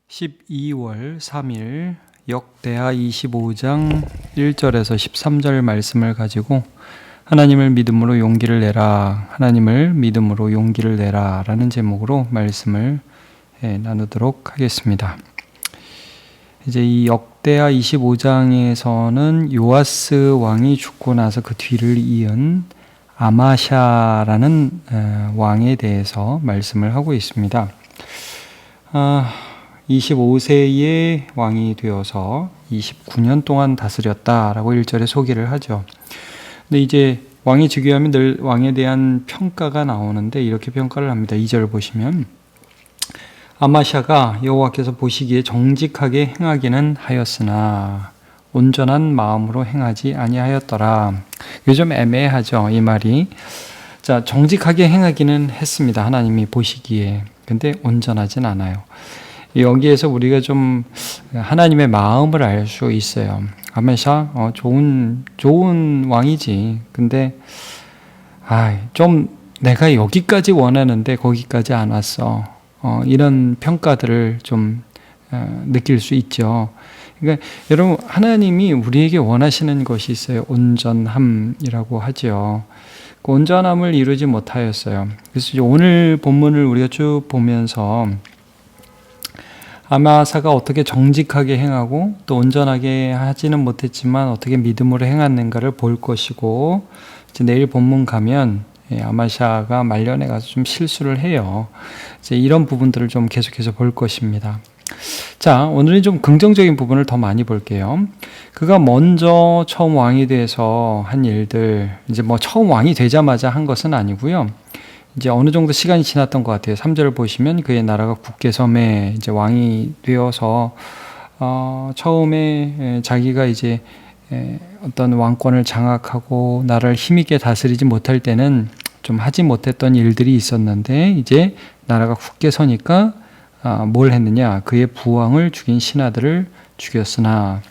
12월 3일 역대하 25장 1절에서 13절 말씀을 가지고 하나님을 믿음으로 용기를 내라, 하나님을 믿음으로 용기를 내라 라는 제목으로 말씀을 나누도록 하겠습니다. 이제 이 역대하 25장에서는 요아스 왕이 죽고 나서 그 뒤를 이은 아마샤라는 왕에 대해서 말씀을 하고 있습니다. 25세의 왕이 되어서 29년 동안 다스렸다라고 1절에 소개를 하죠. 근데 이제 왕이 즉위하면 늘 왕에 대한 평가가 나오는데 이렇게 평가를 합니다. 2절 보시면 아마샤가 여호와께서 보시기에 정직하게 행하기는 하였으나 온전한 마음으로 행하지 아니하였더라. 이게 좀 애매하죠, 이 말이. 자, 정직하게 행하기는 했습니다. 하나님이 보시기에. 근데 온전하진 않아요. 여기에서 우리가 좀 하나님의 마음을 알 수 있어요. 아마샤 좋은 왕이지. 근데 좀 내가 여기까지 원하는데 거기까지 안 왔어. 이런 평가들을 좀 느낄 수 있죠. 그러니까 여러분, 하나님이 우리에게 원하시는 것이 있어요. 온전함이라고 하죠. 그 온전함을 이루지 못하였어요. 그래서 오늘 본문을 우리가 쭉 보면서 아마사가 어떻게 정직하게 행하고 또 온전하게 하지는 못했지만 어떻게 믿음으로 행했는가를 볼 것이고, 이제 내일 본문 가면 아마샤가 말년에 가서 좀 실수를 해요. 이제 이런 부분들을 좀 계속해서 볼 것입니다. 자, 오늘은 좀 긍정적인 부분을 더 많이 볼게요. 그가 먼저 처음 왕이 돼서 한 일들, 이제 뭐 처음 왕이 되자마자 한 것은 아니고요. 이제 어느 정도 시간이 지났던 것 같아요. 3절을 보시면 그의 나라가 굳게 섬에 이제 왕이 되어서 처음에 자기가 이제 어떤 왕권을 장악하고 나라를 힘있게 다스리지 못할 때는 좀 하지 못했던 일들이 있었는데, 이제 나라가 굳게 서니까 뭘 했느냐? 그의 부왕을 죽인 신하들을 죽였으나,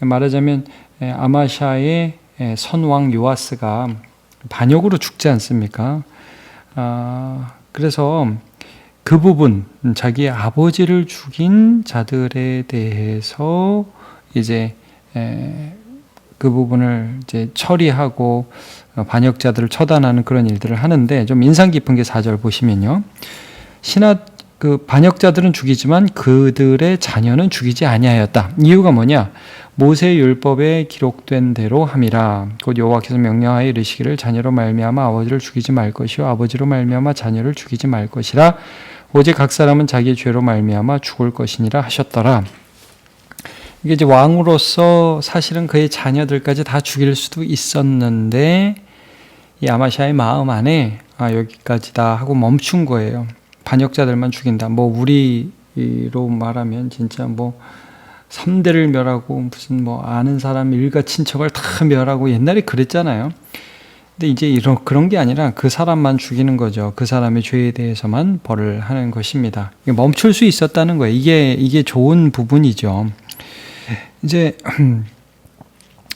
말하자면 아마샤의 선왕 요아스가 반역으로 죽지 않습니까? 그래서 그 부분, 자기 아버지를 죽인 자들에 대해서 이제 그 부분을 이제 처리하고 반역자들을 처단하는 그런 일들을 하는데, 좀 인상 깊은 게 4절 보시면요. 그 반역자들은 죽이지만 그들의 자녀는 죽이지 아니하였다. 이유가 뭐냐? 모세 율법에 기록된 대로 함이라. 곧 여호와께서 명령하여 이르시기를 자녀로 말미암아 아버지를 죽이지 말 것이요 아버지로 말미암아 자녀를 죽이지 말 것이라. 오직 각 사람은 자기의 죄로 말미암아 죽을 것이니라 하셨더라. 이게 이제 왕으로서 사실은 그의 자녀들까지 다 죽일 수도 있었는데, 이 아마샤의 마음 안에 여기까지다 하고 멈춘 거예요. 반역자들만 죽인다. 뭐 우리로 말하면 진짜 뭐 3대를 멸하고 무슨 뭐 아는 사람 일가 친척을 다 멸하고 옛날에 그랬잖아요. 근데 이제 그런 게 아니라 그 사람만 죽이는 거죠. 그 사람의 죄에 대해서만 벌을 하는 것입니다. 멈출 수 있었다는 거예요. 이게 좋은 부분이죠. 이제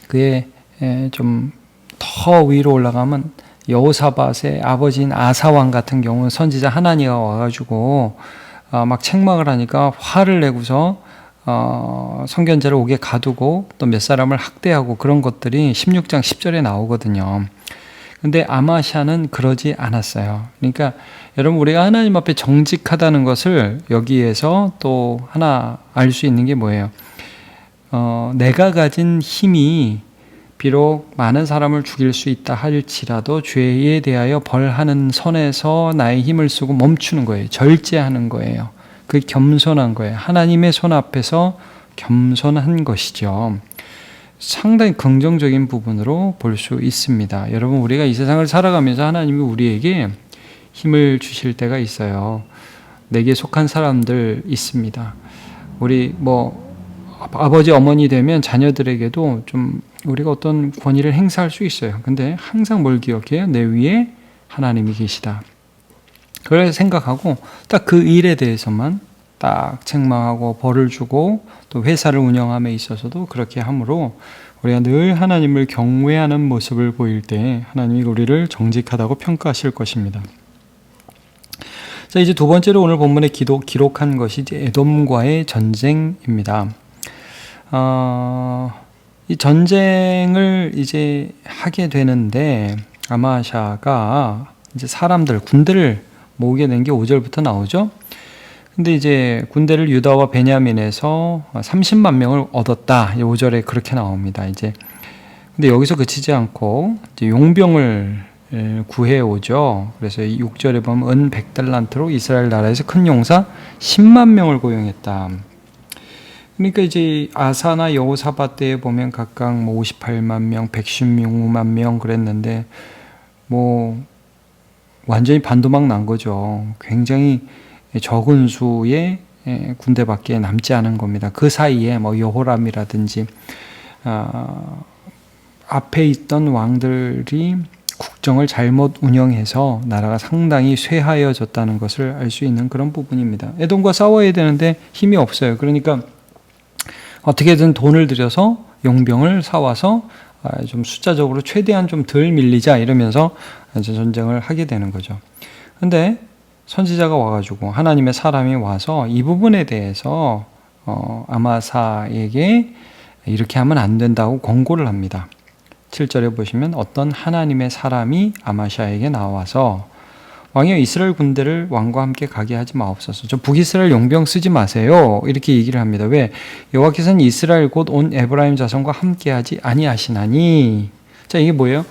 그의 좀 더 위로 올라가면 여호사밧의 아버지인 아사왕 같은 경우는 선지자 하나니가 와가지고 막 책망을 하니까 화를 내고서 선견자를 옥에 가두고 또 몇 사람을 학대하고 그런 것들이 16장 10절에 나오거든요. 근데 아마샤는 그러지 않았어요. 그러니까 여러분, 우리가 하나님 앞에 정직하다는 것을 여기에서 또 하나 알 수 있는 게 뭐예요? 내가 가진 힘이 비록 많은 사람을 죽일 수 있다 할지라도 죄에 대하여 벌하는 선에서 나의 힘을 쓰고 멈추는 거예요. 절제하는 거예요. 그게 겸손한 거예요. 하나님의 손 앞에서 겸손한 것이죠. 상당히 긍정적인 부분으로 볼 수 있습니다. 여러분, 우리가 이 세상을 살아가면서 하나님이 우리에게 힘을 주실 때가 있어요. 내게 속한 사람들 있습니다. 우리 아버지 어머니 되면 자녀들에게도 좀 우리가 어떤 권위를 행사할 수 있어요. 근데 항상 뭘 기억해요? 내 위에 하나님이 계시다. 그걸 생각하고 딱 그 일에 대해서만 딱 책망하고 벌을 주고, 또 회사를 운영함에 있어서도 그렇게 함으로 우리가 늘 하나님을 경외하는 모습을 보일 때 하나님이 우리를 정직하다고 평가하실 것입니다. 자, 이제 두 번째로 오늘 본문에 기록한 것이 이제 에돔과의 전쟁입니다. 이 전쟁을 이제 하게 되는데 아마샤가 이제 군대를 모으게 된 게 5절부터 나오죠. 근데 이제 군대를 유다와 베냐민에서 30만 명을 얻었다. 5절에 그렇게 나옵니다. 이제 근데 여기서 그치지 않고 이제 용병을 구해 오죠. 그래서 6절에 보면 은 100달란트로 이스라엘 나라에서 큰 용사 10만 명을 고용했다. 그러니까 이제 아사나 여호사밧 때에 보면 각각 뭐 58만 명, 116만 명 그랬는데 뭐 완전히 반도막 난 거죠. 굉장히 적은 수의 군대밖에 남지 않은 겁니다. 그 사이에 뭐 여호람이라든지 앞에 있던 왕들이 국정을 잘못 운영해서 나라가 상당히 쇠하여졌다는 것을 알 수 있는 그런 부분입니다. 에돔과 싸워야 되는데 힘이 없어요. 그러니까 어떻게든 돈을 들여서 용병을 사와서 좀 숫자적으로 최대한 좀 덜 밀리자 이러면서 이제 전쟁을 하게 되는 거죠. 근데 선지자가 와가지고 하나님의 사람이 와서 이 부분에 대해서 아마사에게 이렇게 하면 안 된다고 권고를 합니다. 7절에 보시면 어떤 하나님의 사람이 아마샤에게 나와서 왕이여 이스라엘 군대를 왕과 함께 가게 하지 마옵소서. 저 북이스라엘 용병 쓰지 마세요. 이렇게 얘기를 합니다. 왜? 여호와께서는 이스라엘 곧 온 에브라임 자손과 함께 하지 아니하시나니. 자, 이게 뭐예요?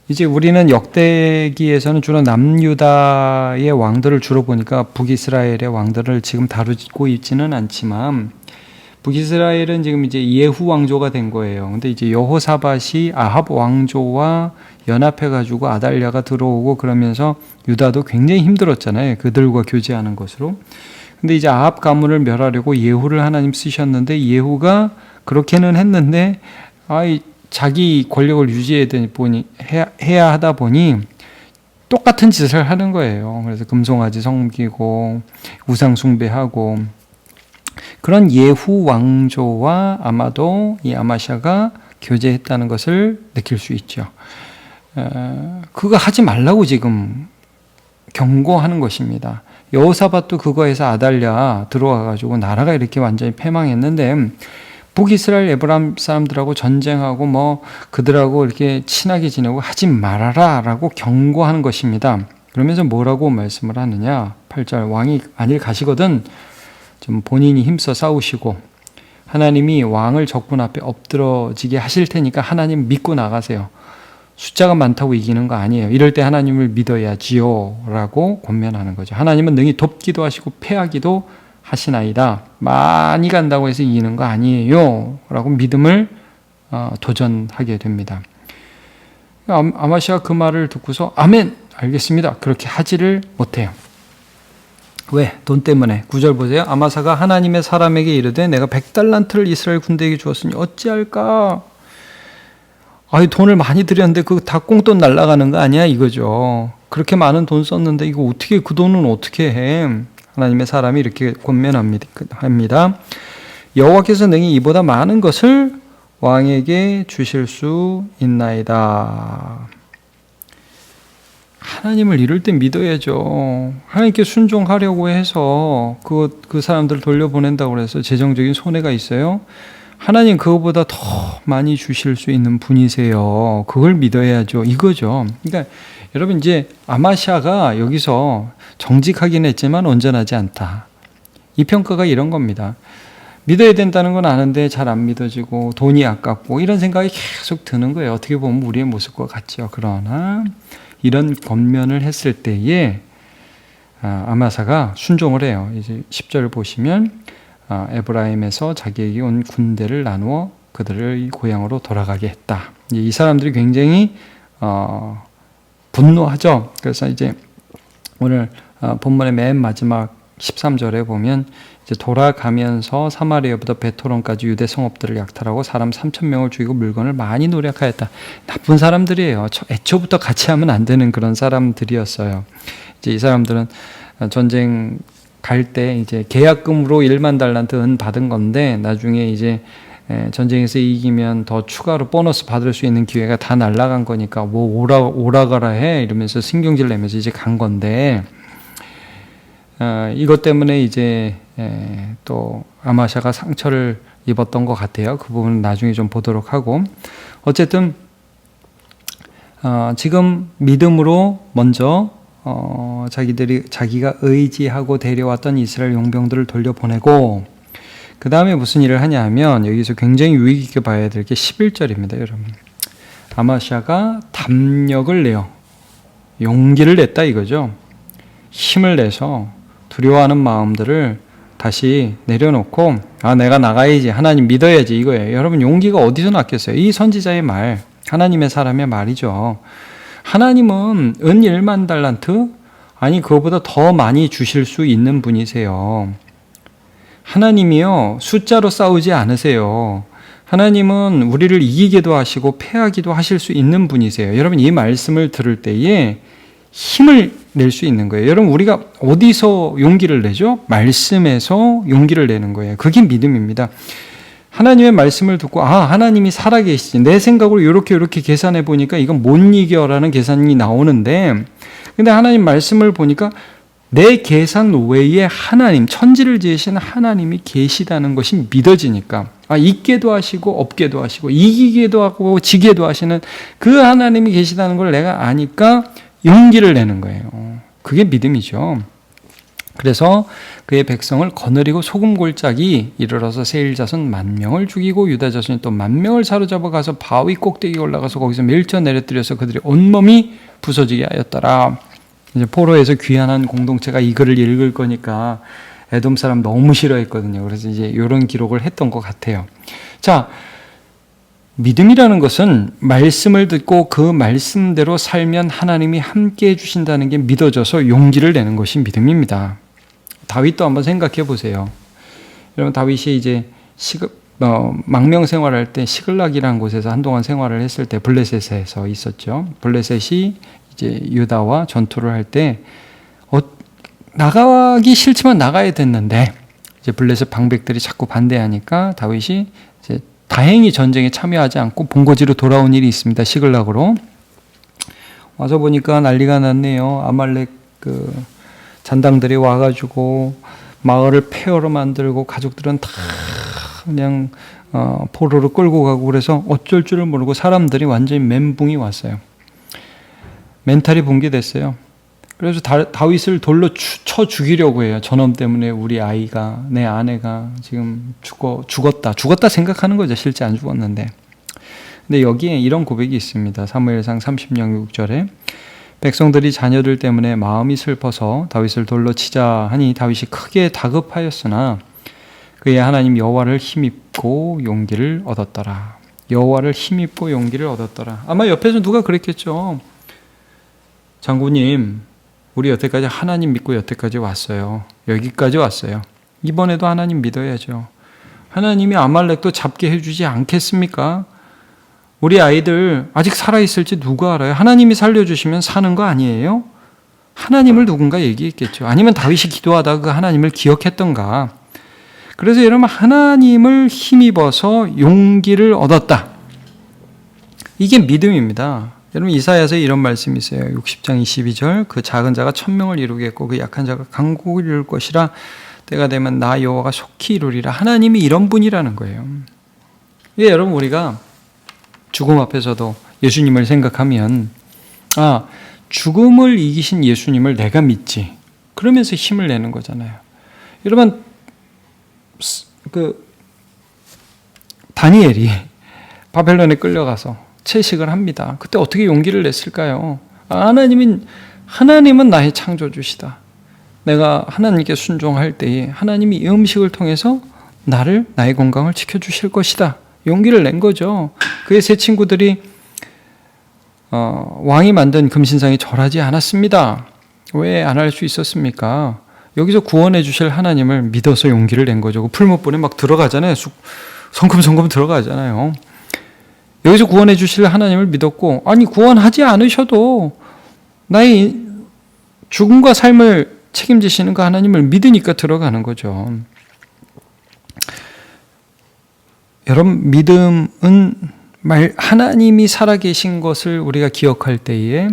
이제 우리는 역대기에서는 주로 남유다의 왕들을 주로 보니까 북이스라엘의 왕들을 지금 다루고 있지는 않지만 북이스라엘은 지금 이제 예후 왕조가 된 거예요. 근데 이제 여호사밧이 아합 왕조와 연합해가지고 아달랴가 들어오고 그러면서 유다도 굉장히 힘들었잖아요. 그들과 교제하는 것으로. 근데 이제 아합 가문을 멸하려고 예후를 하나님 쓰셨는데 예후가 그렇게는 했는데 자기 권력을 해야 하다 보니 똑같은 짓을 하는 거예요. 그래서 금송아지 섬기고 우상 숭배하고 그런 예후 왕조와 아마도 이 아마샤가 교제했다는 것을 느낄 수 있죠. 그거 하지 말라고 지금 경고하는 것입니다. 여호사밧도 그거에서 아달랴 들어와가지고 나라가 이렇게 완전히 패망했는데 북이스라엘 에브라임 사람들하고 전쟁하고 뭐 그들하고 이렇게 친하게 지내고 하지 말아라라고 경고하는 것입니다. 그러면서 뭐라고 말씀을 하느냐? 8절 왕이 만일 가시거든 좀 본인이 힘써 싸우시고 하나님이 왕을 적군 앞에 엎드러지게 하실 테니까 하나님 믿고 나가세요. 숫자가 많다고 이기는 거 아니에요. 이럴 때 하나님을 믿어야지요 라고 권면하는 거죠. 하나님은 능히 돕기도 하시고 패하기도 하시나이다. 많이 간다고 해서 이기는 거 아니에요 라고 믿음을 도전하게 됩니다. 아마시아가 그 말을 듣고서 아멘 알겠습니다 그렇게 하지를 못해요. 왜? 돈 때문에. 9절 보세요. 아마사가 하나님의 사람에게 이르되 내가 100달란트를 이스라엘 군대에게 주었으니 어찌할까? 돈을 많이 들였는데 그거 다 꽁돈 날아가는 거 아니야? 이거죠. 그렇게 많은 돈 썼는데 이거 어떻게 그 돈은 어떻게 해? 하나님의 사람이 이렇게 권면합니다. 여호와께서 능히 이보다 많은 것을 왕에게 주실 수 있나이다. 하나님을 이럴 때 믿어야죠. 하나님께 순종하려고 해서 그 사람들을 돌려보낸다고 해서 재정적인 손해가 있어요. 하나님 그거보다 더 많이 주실 수 있는 분이세요. 그걸 믿어야죠. 이거죠. 그러니까 여러분 이제 아마샤가 여기서 정직하긴 했지만 온전하지 않다. 이 평가가 이런 겁니다. 믿어야 된다는 건 아는데 잘 안 믿어지고 돈이 아깝고 이런 생각이 계속 드는 거예요. 어떻게 보면 우리의 모습과 같죠. 그러나 이런 권면을 했을 때에 아마사가 순종을 해요. 이제 10절을 보시면 에브라임에서 자기에게 온 군대를 나누어 그들을 고향으로 돌아가게 했다. 이 사람들이 굉장히 분노하죠. 그래서 이제 오늘 본문의 맨 마지막 13절에 보면 이제 돌아가면서 사마리아부터 베토론까지 유대 성읍들을 약탈하고 사람 3,000명을 죽이고 물건을 많이 노력하였다. 나쁜 사람들이에요. 애초부터 같이 하면 안 되는 그런 사람들이었어요. 이제 이 사람들은 전쟁 갈 때 이제 계약금으로 1만 달란트 은 받은 건데 나중에 이제 전쟁에서 이기면 더 추가로 보너스 받을 수 있는 기회가 다 날아간 거니까 뭐 오라가라 해 이러면서 신경질 내면서 이제 간 건데, 이것 때문에 이제 또 아마샤가 상처를 입었던 것 같아요. 그 부분은 나중에 좀 보도록 하고, 어쨌든 지금 믿음으로 먼저 자기가 의지하고 데려왔던 이스라엘 용병들을 돌려보내고, 그 다음에 무슨 일을 하냐 하면, 여기서 굉장히 유의 깊게 봐야 될 게 11절입니다. 여러분, 아마샤가 담력을 내요. 용기를 냈다 이거죠. 힘을 내서 두려워하는 마음들을 다시 내려놓고, 내가 나가야지, 하나님 믿어야지 이거예요. 여러분, 용기가 어디서 났겠어요? 이 선지자의 말, 하나님의 사람의 말이죠. 하나님은 은 1만 달란트? 아니, 그거보다 더 많이 주실 수 있는 분이세요. 하나님이요, 숫자로 싸우지 않으세요. 하나님은 우리를 이기게도 하시고 패하기도 하실 수 있는 분이세요. 여러분, 이 말씀을 들을 때에 힘을 낼 수 있는 거예요. 여러분, 우리가 어디서 용기를 내죠? 말씀에서 용기를 내는 거예요. 그게 믿음입니다. 하나님의 말씀을 듣고, 하나님이 살아계시지, 내 생각으로 이렇게 계산해 보니까 이건 못 이겨라는 계산이 나오는데, 근데 하나님 말씀을 보니까 내 계산 외에 하나님, 천지를 지으신 하나님이 계시다는 것이 믿어지니까, 있게도 하시고 없게도 하시고 이기게도 하고 지게도 하시는 그 하나님이 계시다는 걸 내가 아니까 용기를 내는 거예요. 그게 믿음이죠. 그래서 그의 백성을 거느리고 소금 골짜기 이르러서 세일 자손 10,000명을 죽이고 유다 자손이 또 10,000명을 사로잡아 가서 바위 꼭대기에 올라가서 거기서 밀쳐 내려뜨려서 그들의 온몸이 부서지게 하였더라. 이제 포로에서 귀환한 공동체가 이 글을 읽을 거니까 에돔 사람 너무 싫어했거든요. 그래서 이제 이런 기록을 했던 것 같아요. 자, 믿음이라는 것은 말씀을 듣고 그 말씀대로 살면 하나님이 함께 해주신다는 게 믿어져서 용기를 내는 것이 믿음입니다. 다윗도 한번 생각해 보세요. 여러분, 다윗이 이제 망명 생활할 때 시글락이라는 곳에서 한동안 생활을 했을 때 블레셋에서 있었죠. 블레셋이 이제 유다와 전투를 할 때 나가기 싫지만 나가야 됐는데 이제 블레셋 방백들이 자꾸 반대하니까 다윗이 이제 다행히 전쟁에 참여하지 않고 본거지로 돌아온 일이 있습니다. 시글락으로 와서 보니까 난리가 났네요. 아말렉 잔당들이 와가지고 마을을 폐허로 만들고 가족들은 다 그냥 포로로 끌고 가고, 그래서 어쩔 줄을 모르고 사람들이 완전히 멘붕이 왔어요. 멘탈이 붕괴됐어요. 그래서 다윗을 돌로 쳐 죽이려고 해요. 저놈 때문에 우리 아이가, 내 아내가 지금 죽었다 생각하는 거죠. 실제 안 죽었는데. 근데 여기에 이런 고백이 있습니다. 사무엘상 30장 6절에 백성들이 자녀들 때문에 마음이 슬퍼서 다윗을 돌로 치자 하니 다윗이 크게 다급하였으나 그의 하나님 여호와를 힘입고 용기를 얻었더라. 여호와를 힘입고 용기를 얻었더라. 아마 옆에서 누가 그랬겠죠. 장군님, 우리 여태까지 하나님 믿고 여태까지 왔어요. 여기까지 왔어요. 이번에도 하나님 믿어야죠. 하나님이 아말렉도 잡게 해주지 않겠습니까? 우리 아이들 아직 살아있을지 누가 알아요? 하나님이 살려주시면 사는 거 아니에요? 하나님을 누군가 얘기했겠죠. 아니면 다윗이 기도하다가 그 하나님을 기억했던가. 그래서 여러분, 하나님을 힘입어서 용기를 얻었다. 이게 믿음입니다. 여러분, 이사야서에 이런 말씀이 있어요. 60장 22절, 그 작은 자가 1,000명을 이루겠고 그 약한 자가 강국을 이룰 것이라. 때가 되면 나 여호와가 속히 이루리라. 하나님이 이런 분이라는 거예요. 예, 여러분, 우리가 죽음 앞에서도 예수님을 생각하면 죽음을 이기신 예수님을 내가 믿지. 그러면서 힘을 내는 거잖아요. 여러분, 다니엘이 바벨론에 끌려가서 채식을 합니다. 그때 어떻게 용기를 냈을까요? 하나님은 나의 창조주시다. 내가 하나님께 순종할 때에 하나님이 이 음식을 통해서 나의 건강을 지켜주실 것이다. 용기를 낸 거죠. 그의 세 친구들이 왕이 만든 금신상에 절하지 않았습니다. 왜 안 할 수 있었습니까? 여기서 구원해 주실 하나님을 믿어서 용기를 낸 거죠. 풀무불에 막 들어가잖아요. 성큼성큼 들어가잖아요. 여기서 구원해 주실 하나님을 믿었고, 구원하지 않으셔도 나의 죽음과 삶을 책임지시는 그 하나님을 믿으니까 들어가는 거죠. 여러분, 믿음은 하나님이 살아계신 것을 우리가 기억할 때에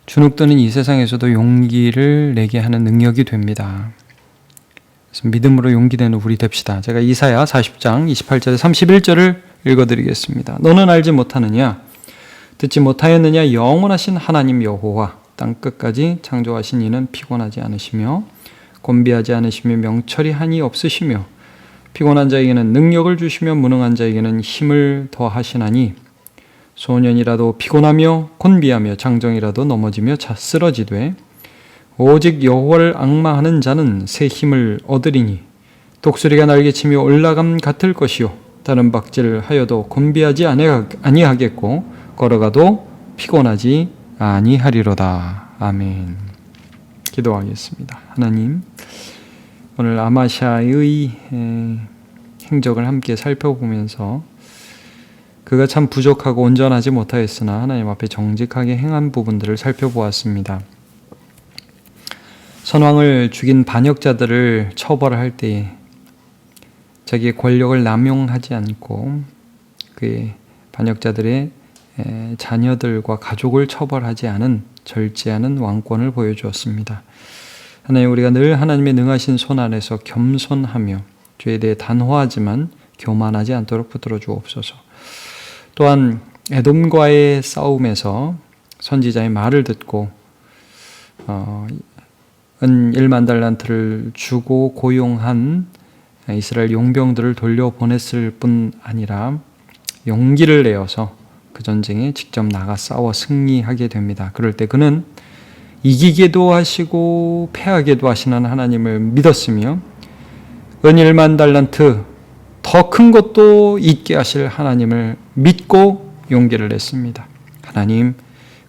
주눅드는 이 세상에서도 용기를 내게 하는 능력이 됩니다. 그래서 믿음으로 용기 내는 우리 됩시다. 제가 이사야 40장 28절에 31절을 읽어드리겠습니다. 너는 알지 못하느냐? 듣지 못하였느냐? 영원하신 하나님 여호와 땅 끝까지 창조하신 이는 피곤하지 않으시며 곤비하지 않으시며 명철이 한이 없으시며 피곤한 자에게는 능력을 주시며 무능한 자에게는 힘을 더하시나니 소년이라도 피곤하며 곤비하며 장정이라도 넘어지며 쓰러지되 오직 여호와를 앙망하는 자는 새 힘을 얻으리니 독수리가 날개치며 올라감 같을 것이요 다른 박질하여도 곤비하지 아니하겠고 걸어가도 피곤하지 아니하리로다. 아멘. 기도하겠습니다. 하나님, 오늘 아마샤의 행적을 함께 살펴보면서 그가 참 부족하고 온전하지 못하였으나 하나님 앞에 정직하게 행한 부분들을 살펴보았습니다. 선왕을 죽인 반역자들을 처벌할 때에 자기의 권력을 남용하지 않고 그의 반역자들의 자녀들과 가족을 처벌하지 않은 절제하는 왕권을 보여주었습니다. 하나님, 우리가 늘 하나님의 능하신 손 안에서 겸손하며 죄에 대해 단호하지만 교만하지 않도록 붙들어 주옵소서. 또한 에돔과의 싸움에서 선지자의 말을 듣고 은 1만 달란트를 주고 고용한 이스라엘 용병들을 돌려보냈을 뿐 아니라 용기를 내어서 그 전쟁에 직접 나가 싸워 승리하게 됩니다. 그럴 때 그는 이기게도 하시고 패하게도 하시는 하나님을 믿었으며 은 1만 달란트 더 큰 것도 있게 하실 하나님을 믿고 용기를 냈습니다. 하나님,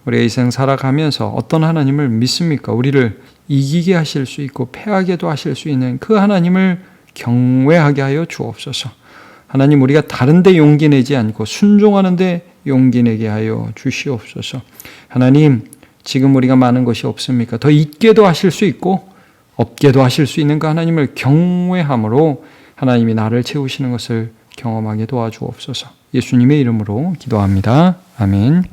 우리가 이 생 살아가면서 어떤 하나님을 믿습니까? 우리를 이기게 하실 수 있고 패하게도 하실 수 있는 그 하나님을 경외하게 하여 주옵소서. 하나님, 우리가 다른 데 용기 내지 않고 순종하는 데 용기 내게 하여 주시옵소서. 하나님, 지금 우리가 많은 것이 없습니까? 더 있게도 하실 수 있고 없게도 하실 수 있는 그 하나님을 경외함으로 하나님이 나를 채우시는 것을 경험하게 도와주옵소서. 예수님의 이름으로 기도합니다. 아멘.